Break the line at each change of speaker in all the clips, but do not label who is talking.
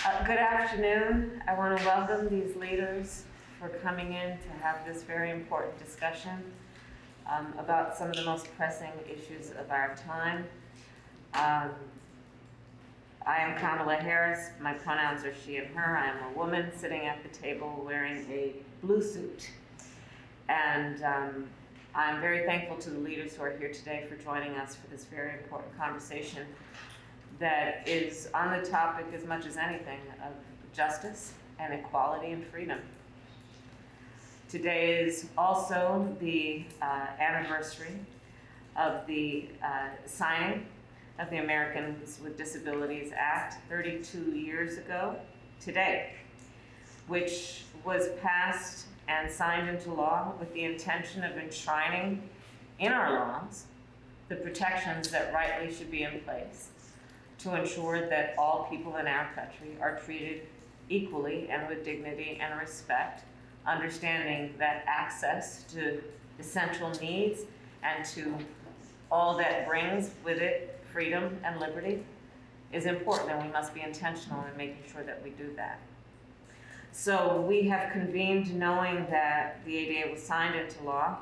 Good afternoon. I want to welcome these leaders for coming in to have this very important discussion about some of the most pressing issues of our time. I am Kamala Harris. My pronouns are she and her. I am a woman sitting at the table wearing a blue suit. And I'm very thankful to the leaders who are here today for joining us for this very important conversation that is on the topic, as much as anything, of justice and equality and freedom. Today is also the anniversary of the signing of the Americans with Disabilities Act 32 years ago today, which was passed and signed into law with the intention of enshrining in our laws the protections that rightly should be in place to ensure that all people in our country are treated equally and with dignity and respect, understanding that access to essential needs and to all that brings with it freedom and liberty is important, and we must be intentional in making sure that we do that. So we have convened knowing that the ADA was signed into law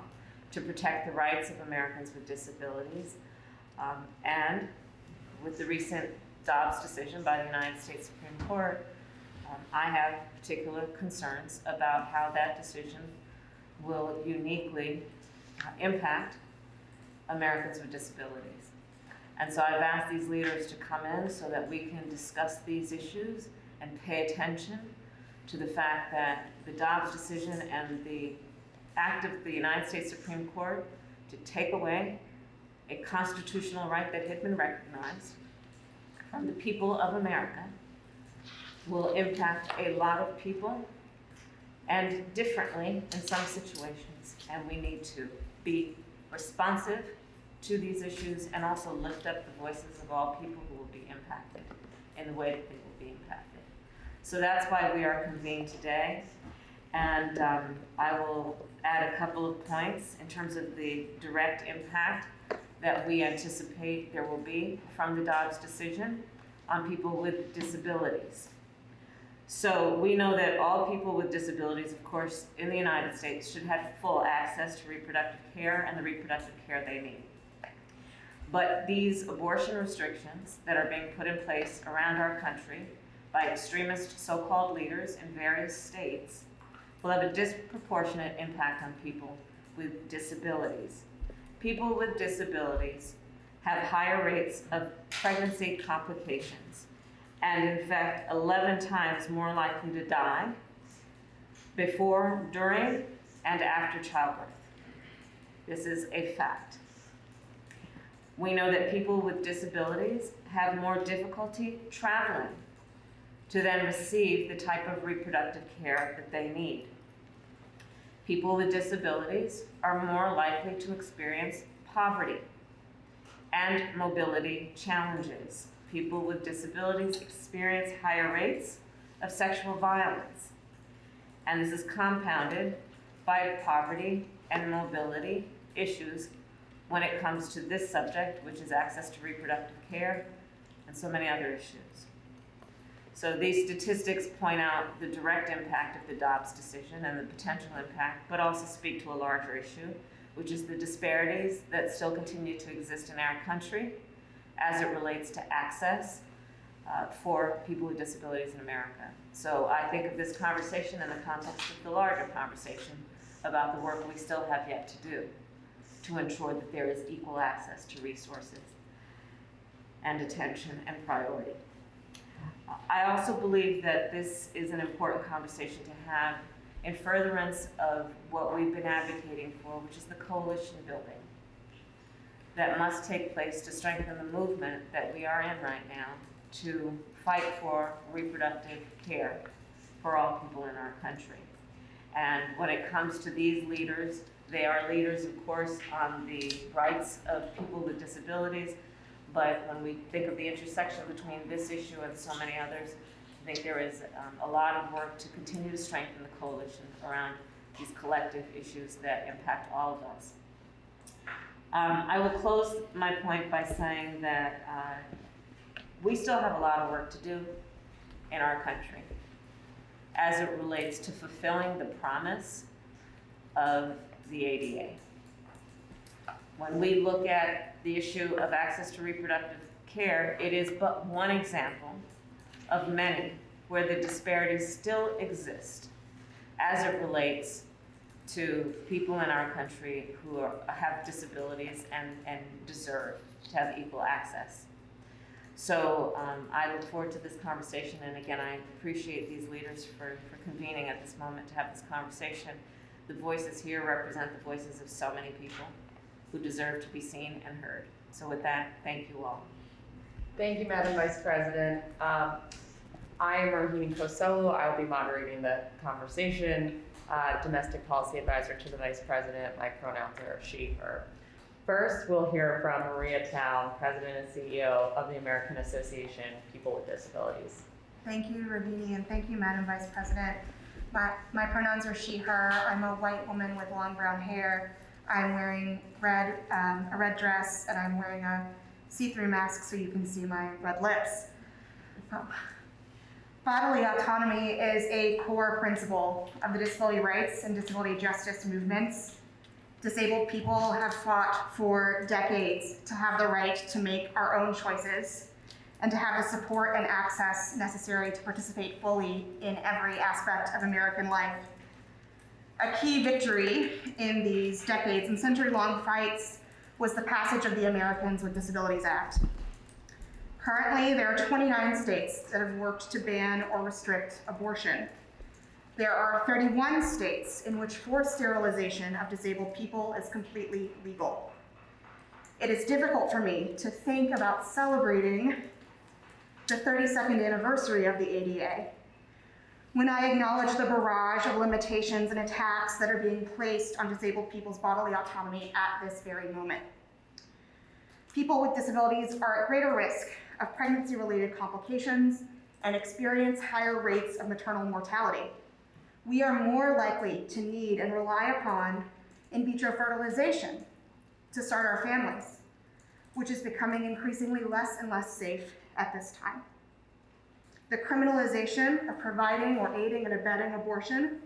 to protect the rights of Americans with disabilities, and with the recent Dobbs decision by the United States Supreme Court, I have particular concerns about how that decision will uniquely impact Americans with disabilities. And so I've asked these leaders to come in so that we can discuss these issues and pay attention to the fact that the Dobbs decision and the act of the United States Supreme Court to take away a constitutional right that had been recognized from the people of America will impact a lot of people and differently in some situations. And we need to be responsive to these issues and also lift up the voices of all people who will be impacted in the way that they will be impacted. So that's why we are convened today. And I will add a couple of points in terms of the direct impact that we anticipate there will be from the Dobbs decision on people with disabilities. So we know that all people with disabilities, of course, in the United States should have full access to reproductive care and the reproductive care they need. But these abortion restrictions that are being put in place around our country by extremist so-called leaders in various states will have a disproportionate impact on people with disabilities. People with disabilities have higher rates of pregnancy complications and, in fact, 11 times more likely to die before, during, and after childbirth. This is a fact. We know that people with disabilities have more difficulty traveling to then receive the type of reproductive care that they need. People with disabilities are more likely to experience poverty and mobility challenges. People with disabilities experience higher rates of sexual violence, and this is compounded by poverty and mobility issues when it comes to this subject, which is access to reproductive care and so many other issues. So these statistics point out the direct impact of the Dobbs decision and the potential impact, but also speak to a larger issue, which is the disparities that still continue to exist in our country as it relates to access for people with disabilities in America. So I think of this conversation in the context of the larger conversation about the work we still have yet to do to ensure that there is equal access to resources and attention and priority. I also believe that this is an important conversation to have in furtherance of what we've been advocating for, which is the coalition building that must take place to strengthen the movement that we are in right now to fight for reproductive care for all people in our country. And when it comes to these leaders, they are leaders, of course, on the rights of people with disabilities. But when we think of the intersection between this issue and so many others, I think there is a lot of work to continue to strengthen the coalition around these collective issues that impact all of us. I will close my point by saying that we still have a lot of work to do in our country as it relates to fulfilling the promise of the ADA. When we look at the issue of access to reproductive care, it is but one example of many where the disparities still exist as it relates to people in our country who have disabilities and deserve to have equal access. So I look forward to this conversation, and again, I appreciate these leaders for convening at this moment to have this conversation. The voices here represent the voices of so many people who deserve to be seen and heard. So with that, thank you all.
Thank you, Madam Vice President. I am Rohini Kosolu. I will be moderating the conversation. Domestic Policy Advisor to the Vice President. My pronouns are she, her. First, we'll hear from Maria Town, President and CEO of the American Association of People with Disabilities.
Thank you, Rohini, and thank you, Madam Vice President. My pronouns are she, her. I'm a white woman with long brown hair. I'm wearing a red dress, and I'm wearing a see-through mask so you can see my red lips. Bodily autonomy is a core principle of the disability rights and disability justice movements. Disabled people have fought for decades to have the right to make our own choices and to have the support and access necessary to participate fully in every aspect of American life. A key victory in these decades and century-long fights was the passage of the Americans with Disabilities Act. Currently, there are 29 states that have worked to ban or restrict abortion. There are 31 states in which forced sterilization of disabled people is completely legal. It is difficult for me to think about celebrating the 32nd anniversary of the ADA when I acknowledge the barrage of limitations and attacks that are being placed on disabled people's bodily autonomy at this very moment. People with disabilities are at greater risk of pregnancy-related complications and experience higher rates of maternal mortality. We are more likely to need and rely upon in vitro fertilization to start our families, which is becoming increasingly less and less safe at this time. The criminalization of providing or aiding and abetting abortion,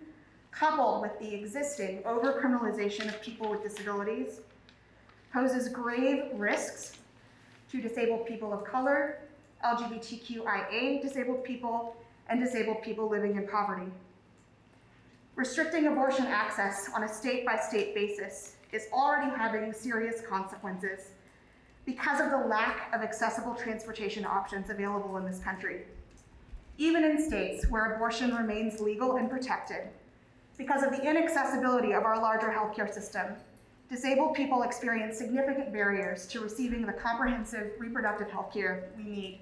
coupled with the existing over-criminalization of people with disabilities, poses grave risks to disabled people of color, LGBTQIA disabled people, and disabled people living in poverty. Restricting abortion access on a state-by-state basis is already having serious consequences because of the lack of accessible transportation options available in this country. Even in states where abortion remains legal and protected, because of the inaccessibility of our larger healthcare system, disabled people experience significant barriers to receiving the comprehensive reproductive health care we need.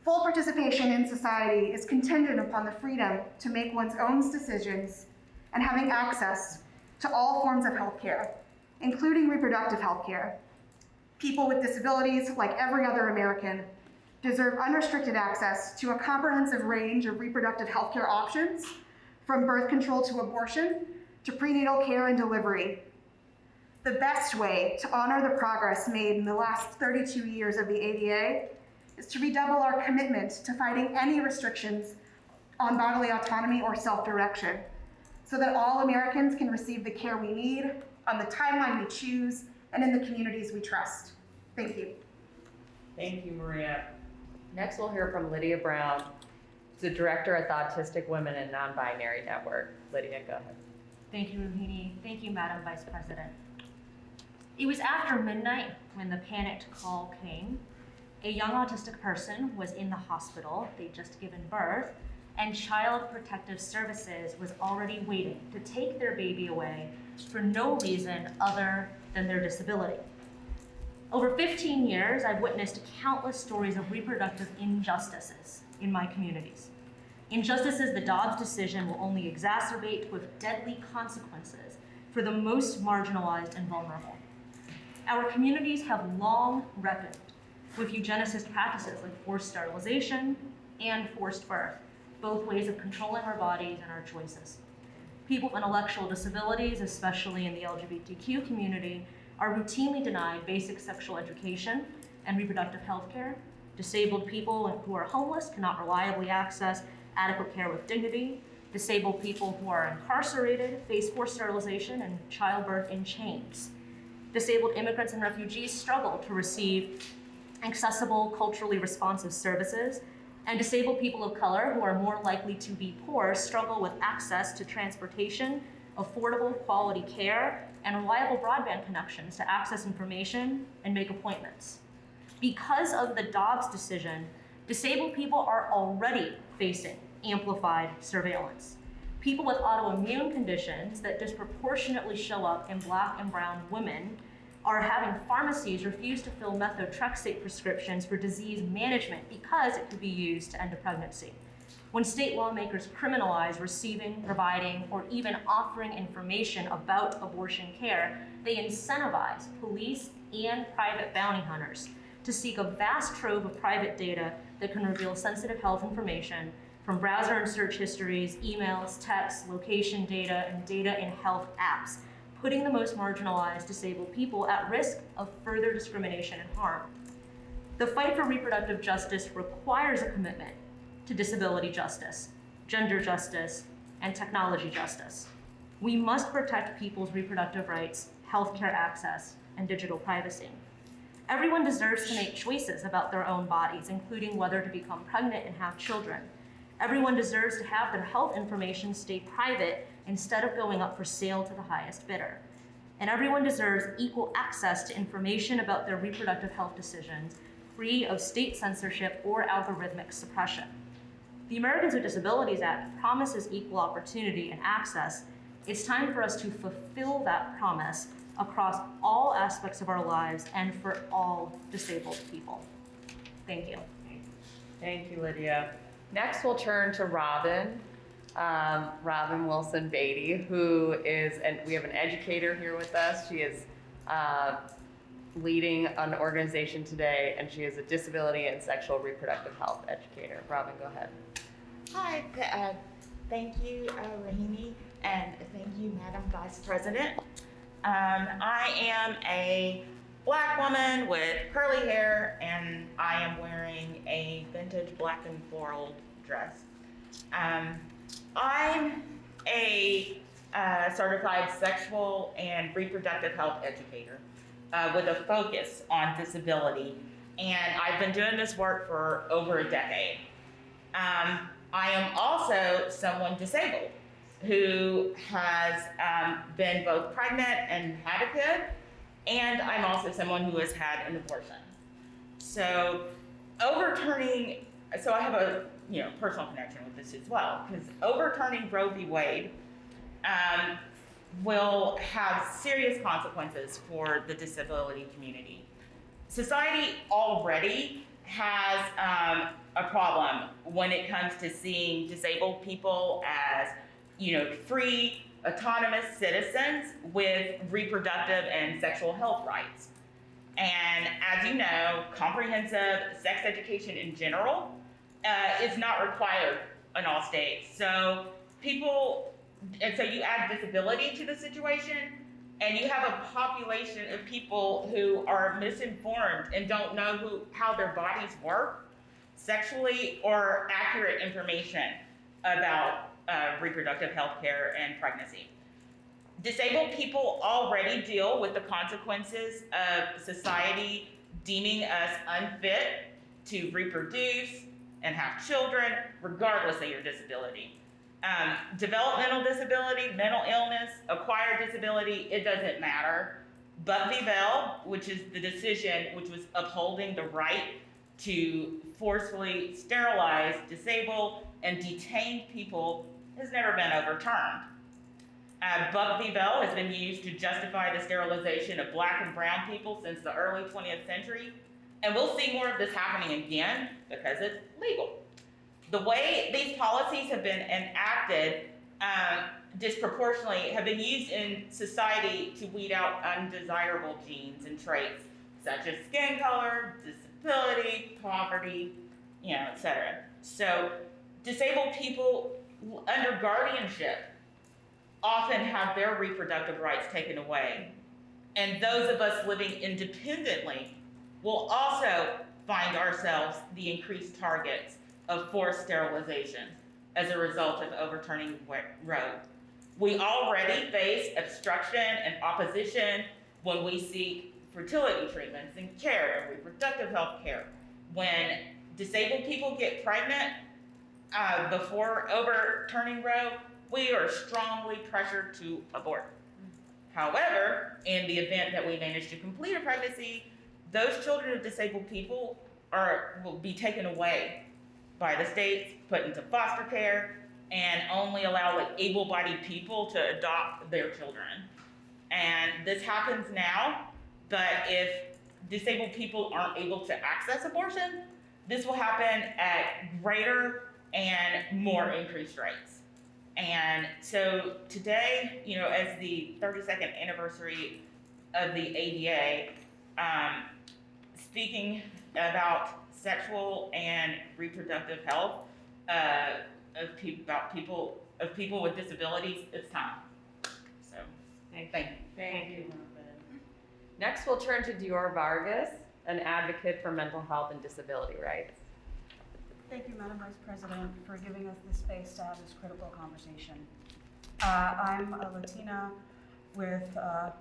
Full participation in society is contingent upon the freedom to make one's own decisions and having access to all forms of health care, including reproductive health care. People with disabilities, like every other American, deserve unrestricted access to a comprehensive range of reproductive health care options, from birth control to abortion, to prenatal care and delivery. The best way to honor the progress made in the last 32 years of the ADA is to redouble our commitment to fighting any restrictions on bodily autonomy or self-direction, so that all Americans can receive the care we need on the timeline we choose and in the communities we trust. Thank you.
Thank you, Maria. Next, we'll hear from Lydia Brown, the director at the Autistic Women and Non-Binary Network. Lydia, go ahead.
Thank you, Rohini. Thank you, Madam Vice President. It was after midnight when the panicked call came. A young autistic person was in the hospital, they'd just given birth, and Child Protective Services was already waiting to take their baby away for no reason other than their disability. Over 15 years, I've witnessed countless stories of reproductive injustices in my communities. Injustices the Dobbs decision will only exacerbate with deadly consequences for the most marginalized and vulnerable. Our communities have long reckoned with eugenicist practices like forced sterilization and forced birth, both ways of controlling our bodies and our choices. People with intellectual disabilities, especially in the LGBTQ community, are routinely denied basic sexual education and reproductive health care, Disabled people who are homeless cannot reliably access adequate care with dignity. Disabled people who are incarcerated face forced sterilization and childbirth in chains. Disabled immigrants and refugees struggle to receive accessible, culturally responsive services. And disabled people of color who are more likely to be poor struggle with access to transportation, affordable quality care, and reliable broadband connections to access information and make appointments. Because of the Dobbs decision, disabled people are already facing amplified surveillance. People with autoimmune conditions that disproportionately show up in Black and brown women are having pharmacies refuse to fill methotrexate prescriptions for disease management because it could be used to end a pregnancy. When state lawmakers criminalize receiving, providing, or even offering information about abortion care, they incentivize police and private bounty hunters to seek a vast trove of private data that can reveal sensitive health information from browser and search histories, emails, texts, location data, and data in health apps, putting the most marginalized disabled people at risk of further discrimination and harm. The fight for reproductive justice requires a commitment to disability justice, gender justice, and technology justice. We must protect people's reproductive rights, healthcare access, and digital privacy. Everyone deserves to make choices about their own bodies, including whether to become pregnant and have children. Everyone deserves to have their health information stay private instead of going up for sale to the highest bidder. And everyone deserves equal access to information about their reproductive health decisions, free of state censorship or algorithmic suppression. The Americans with Disabilities Act promises equal opportunity and access. It's time for us to fulfill that promise across all aspects of our lives and for all disabled people. Thank you.
Thank you, Lydia. Next, we'll turn to Robin Wilson Beatty, who is, and we have an educator here with us. She is leading an organization today, and she is a disability and sexual reproductive health educator. Robin, go ahead.
Hi, thank you, Rahimi, and thank you, Madam Vice President. I am a Black woman with curly hair, and I am wearing a vintage black and floral dress. I'm a certified sexual and reproductive health educator with a focus on disability, and I've been doing this work for over a decade. I am also someone disabled who has been both pregnant and had a kid, and I'm also someone who has had an abortion. So I have a personal connection with this as well, because overturning Roe v. Wade will have serious consequences for the disability community. Society already has a problem when it comes to seeing disabled people as free, autonomous citizens with reproductive and sexual health rights. And as you know, comprehensive sex education in general is not required in all states. So you add disability to the situation, and you have a population of people who are misinformed and don't know how their bodies work sexually, or accurate information about reproductive health care and pregnancy. Disabled people already deal with the consequences of society deeming us unfit to reproduce and have children, regardless of your disability. Developmental disability, mental illness, acquired disability, it doesn't matter. Buck v. Bell, which is the decision which was upholding the right to forcefully sterilize disabled and detained people, has never been overturned. Buck v. Bell has been used to justify the sterilization of Black and brown people since the early 20th century, and we'll see more of this happening again because it's legal. The way these policies have been enacted disproportionately have been used in society to weed out undesirable genes and traits such as skin color, disability, poverty, etc. So disabled people under guardianship often have their reproductive rights taken away. And those of us living independently will also find ourselves the increased targets of forced sterilization as a result of overturning Roe. We already face obstruction and opposition when we seek fertility treatments and care and reproductive health care. When disabled people get pregnant before overturning Roe, we are strongly pressured to abort. However, in the event that we manage to complete a pregnancy, those children of disabled people will be taken away by the states, put into foster care, and only allow like able-bodied people to adopt their children. And this happens now, but if disabled people aren't able to access abortion, this will happen at greater and more increased rates. And so today, as the 32nd anniversary of the ADA, speaking about sexual and reproductive health of people with disabilities, it's time. So, thank you.
Thank you. Next, we'll turn to Dior Vargas, an advocate for mental health and disability rights.
Thank you, Madam Vice President, for giving us the space to have this critical conversation. I'm a Latina with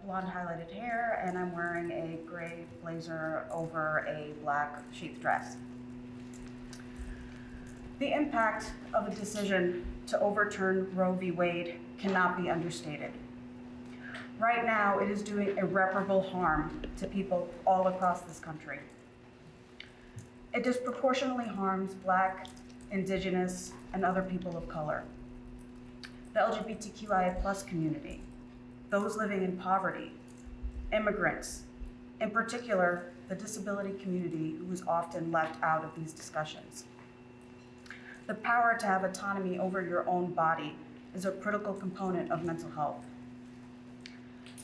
blonde highlighted hair, and I'm wearing a gray blazer over a black sheath dress. The impact of a decision to overturn Roe v. Wade cannot be understated. Right now, it is doing irreparable harm to people all across this country. It disproportionately harms Black, Indigenous, and other people of color, the LGBTQIA+ community, those living in poverty, immigrants, in particular, the disability community who is often left out of these discussions. The power to have autonomy over your own body is a critical component of mental health.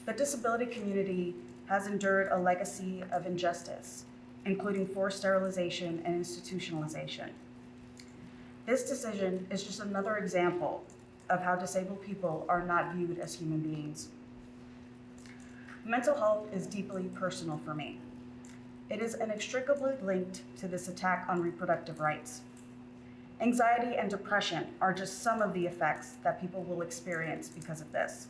The disability community has endured a legacy of injustice, including forced sterilization and institutionalization. This decision is just another example of how disabled people are not viewed as human beings. Mental health is deeply personal for me. It is inextricably linked to this attack on reproductive rights. Anxiety and depression are just some of the effects that people will experience because of this.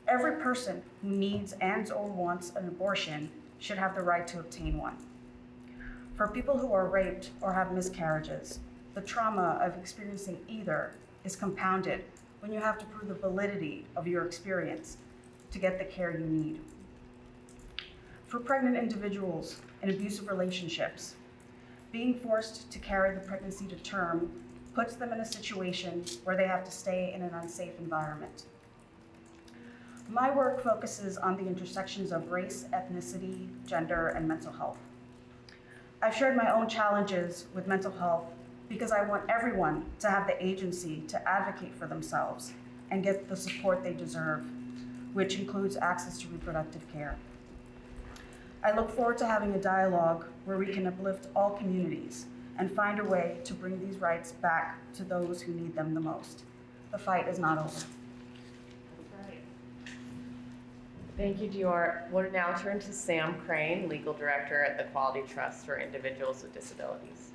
Every person who needs and/or wants an abortion should have the right to obtain one. For people who are raped or have miscarriages, the trauma of experiencing either is compounded when you have to prove the validity of your experience to get the care you need. For pregnant individuals in abusive relationships, being forced to carry the pregnancy to term puts them in a situation where they have to stay in an unsafe environment. My work focuses on the intersections of race, ethnicity, gender, and mental health. I've shared my own challenges with mental health because I want everyone to have the agency to advocate for themselves and get the support they deserve, which includes access to reproductive care. I look forward to having a dialogue where we can uplift all communities and find a way to bring these rights back to those who need them the most. The fight is not over.
Thank you, Dior. We'll now turn to Sam Crane, Legal Director at the Quality Trust for Individuals with Disabilities.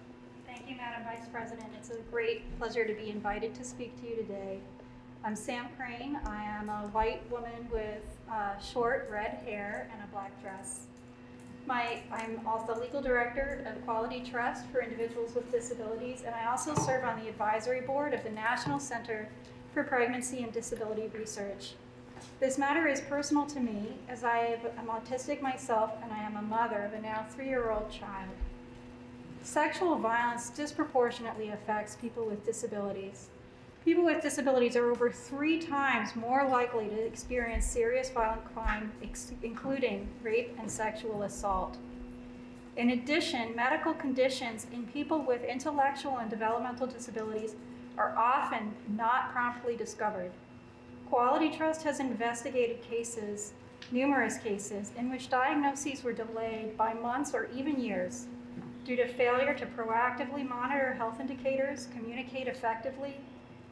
Thank you, Madam Vice President. It's a great pleasure to be invited to speak to you today. I'm Sam Crane. I am a white woman with short red hair and a black dress. I'm also Legal Director of Quality Trust for Individuals with Disabilities, and I also serve on the advisory board of the National Center for Pregnancy and Disability Research. This matter is personal to me as I am autistic myself and I am a mother of a now 3-year-old child. Sexual violence disproportionately affects people with disabilities. People with disabilities are over 3 times more likely to experience serious violent crime, including rape and sexual assault. In addition, medical conditions in people with intellectual and developmental disabilities are often not promptly discovered. Quality Trust has investigated numerous cases, in which diagnoses were delayed by months or even years due to failure to proactively monitor health indicators, communicate effectively,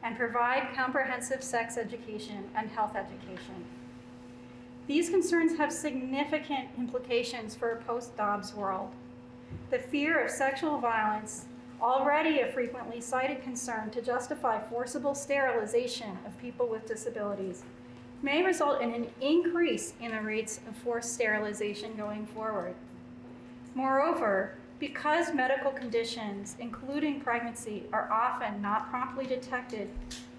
and provide comprehensive sex education and health education. These concerns have significant implications for a post-Dobbs world. the fear of sexual violence, already a frequently cited concern to justify forcible sterilization of people with disabilities, may result in an increase in the rates of forced sterilization going forward. Moreover, because medical conditions, including pregnancy, are often not promptly detected,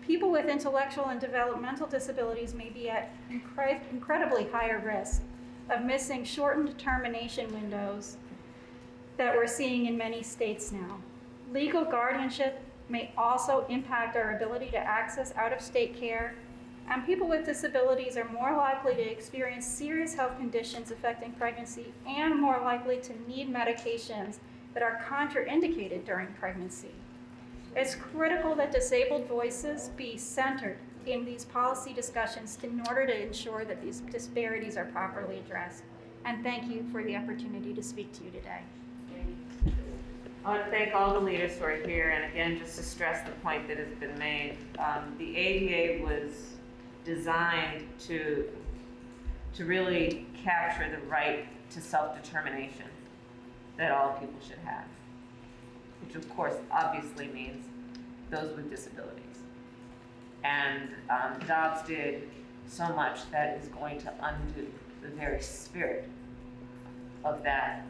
people with intellectual and developmental disabilities may be at incredibly higher risk of missing shortened termination windows that we're seeing in many states now. Legal guardianship may also impact our ability to access out-of-state care, and people with disabilities are more likely to experience serious health conditions affecting pregnancy and more likely to need medications that are contraindicated during pregnancy. It's critical that disabled voices be centered in these policy discussions in order to ensure that these disparities are properly addressed. And thank you for the opportunity to speak to you today.
I want to thank all the leaders who are here, and again, just to stress the point that has been made, the ADA was designed to really capture the right to self-determination that all people should have, which of course obviously means those with disabilities. And Dobbs did so much that is going to undo the very spirit of that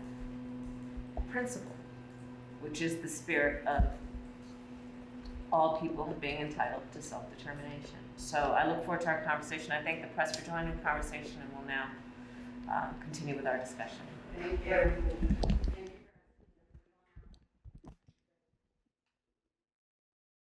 principle, which is the spirit of all people being entitled to self-determination. So I look forward to our conversation. I thank the press for joining the conversation, and we'll now continue with our discussion.
Thank you.